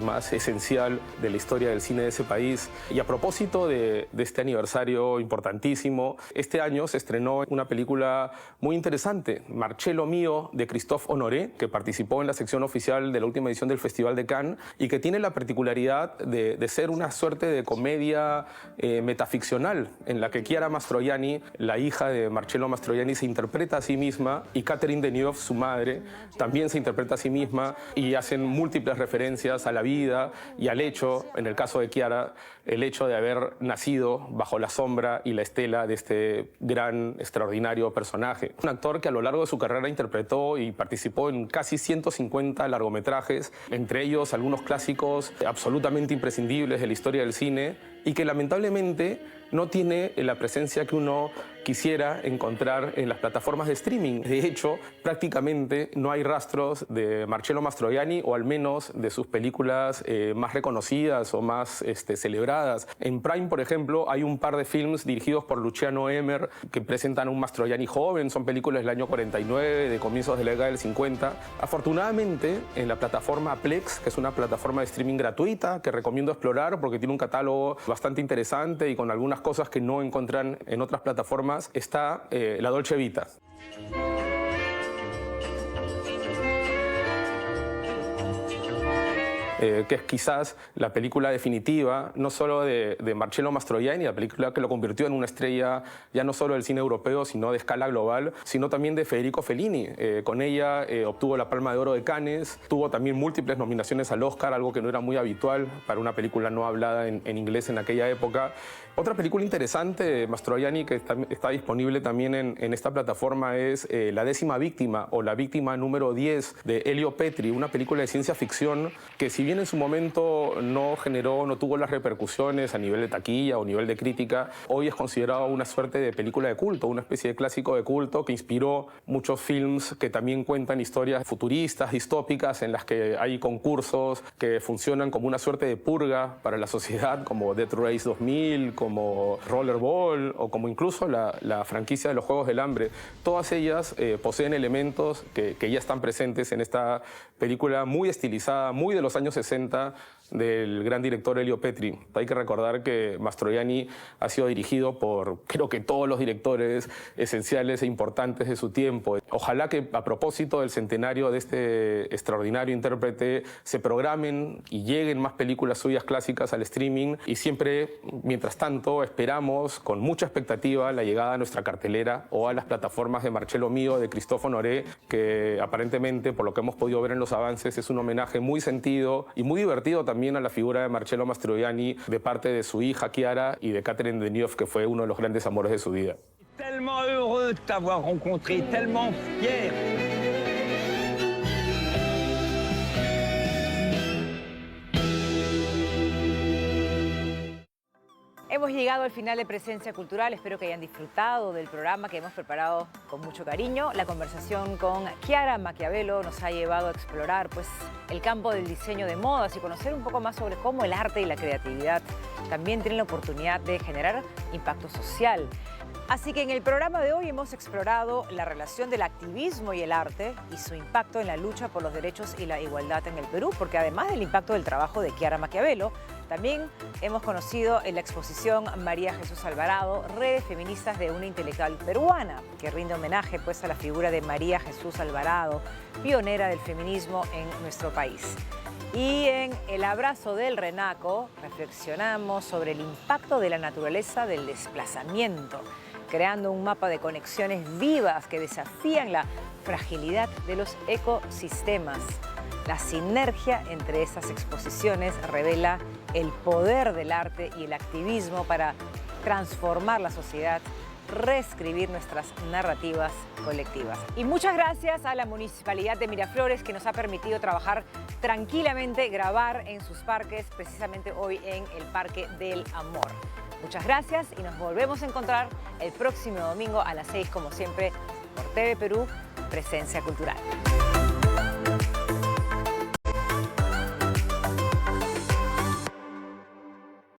más esencial de la historia del cine de ese país. Y a propósito de este aniversario importantísimo, este año se estrenó una película muy interesante, Marcello Mío, de Christophe Honoré, que participó en la sección oficial de la última edición del Festival de Cannes, y que tiene la particularidad de ser una suerte de comedia metaficcional, en la que Chiara Mastroianni, la hija de Marcello Mastroianni, se interpreta a sí misma, y Catherine Deneuve, su madre, también se interpreta a sí misma, y hacen múltiples referencias a la vida y al hecho, en el caso de Chiara, el hecho de haber nacido bajo la sombra y la estela de este gran, extraordinario personaje. Un actor que a lo largo de su carrera interpretó y participó en casi 150 largometrajes, entre ellos algunos clásicos absolutamente imprescindibles de la historia del cine, y que lamentablemente no tiene la presencia que uno quisiera encontrar en las plataformas de streaming. De hecho, prácticamente no hay rastros de Marcello Mastroianni, o al menos de sus películas más reconocidas o más celebradas. En Prime, por ejemplo, hay un par de films dirigidos por Luciano Emer que presentan a un Mastroianni joven. Son películas del año 49, de comienzos de la década del 50. Afortunadamente, en la plataforma Plex, que es una plataforma de streaming gratuita que recomiendo explorar porque tiene un catálogo bastante interesante y con algunas cosas que no encuentran en otras plataformas, está La Dolce Vita. Que es quizás la película definitiva, no solo de Marcello Mastroianni, la película que lo convirtió en una estrella ya no solo del cine europeo, sino de escala global, sino también de Federico Fellini. Con ella obtuvo la Palma de Oro de Cannes, tuvo también múltiples nominaciones al Oscar, algo que no era muy habitual para una película no hablada en inglés en aquella época. Otra película interesante de Mastroianni que está disponible también en esta plataforma es La décima víctima, o La víctima número 10, de Elio Petri, una película de ciencia ficción que, si bien en su momento no tuvo las repercusiones a nivel de taquilla o nivel de crítica, hoy es considerado una suerte de película de culto, una especie de clásico de culto que inspiró muchos films que también cuentan historias futuristas, distópicas, en las que hay concursos que funcionan como una suerte de purga para la sociedad, como Death Race 2000, como Rollerball, o como incluso la franquicia de los Juegos del Hambre. Todas ellas poseen elementos que ya están presentes en esta película muy estilizada, muy de los años 60, del gran director Elio Petri. Hay que recordar que Mastroianni ha sido dirigido por, creo que todos los directores esenciales e importantes de su tiempo. Ojalá que a propósito del centenario de este extraordinario intérprete se programen y lleguen más películas suyas clásicas al streaming, y siempre, mientras tanto, esperamos con mucha expectativa la llegada a nuestra cartelera o a las plataformas de Marcello Mio, de Cristoforo Noré, que aparentemente, por lo que hemos podido ver en los avances, es un homenaje muy sentido y muy divertido también a la figura de Marcello Mastroianni de parte de su hija Chiara y de Catherine Deneuve, que fue uno de los grandes amores de su vida.
Tellement heureux de t'avoir rencontré, tellement fier.
Hemos llegado al final de Presencia Cultural. Espero que hayan disfrutado del programa que hemos preparado con mucho cariño. La conversación con Chiara Machiavello nos ha llevado a explorar el campo del diseño de modas y conocer un poco más sobre cómo el arte y la creatividad también tienen la oportunidad de generar impacto social. Así que en el programa de hoy hemos explorado la relación del activismo y el arte y su impacto en la lucha por los derechos y la igualdad en el Perú, porque además del impacto del trabajo de Chiara Machiavello, también hemos conocido en la exposición María Jesús Alvarado, redes feministas de una intelectual peruana, que rinde homenaje a la figura de María Jesús Alvarado, pionera del feminismo en nuestro país. Y en El abrazo del Renaco reflexionamos sobre el impacto de la naturaleza del desplazamiento, creando un mapa de conexiones vivas que desafían la fragilidad de los ecosistemas. La sinergia entre estas exposiciones revela el poder del arte y el activismo para transformar la sociedad, reescribir nuestras narrativas colectivas. Y muchas gracias a la Municipalidad de Miraflores, que nos ha permitido trabajar tranquilamente, grabar en sus parques, precisamente hoy en el Parque del Amor. Muchas gracias y nos volvemos a encontrar el próximo domingo a las 6, como siempre, por TV Perú, Presencia Cultural.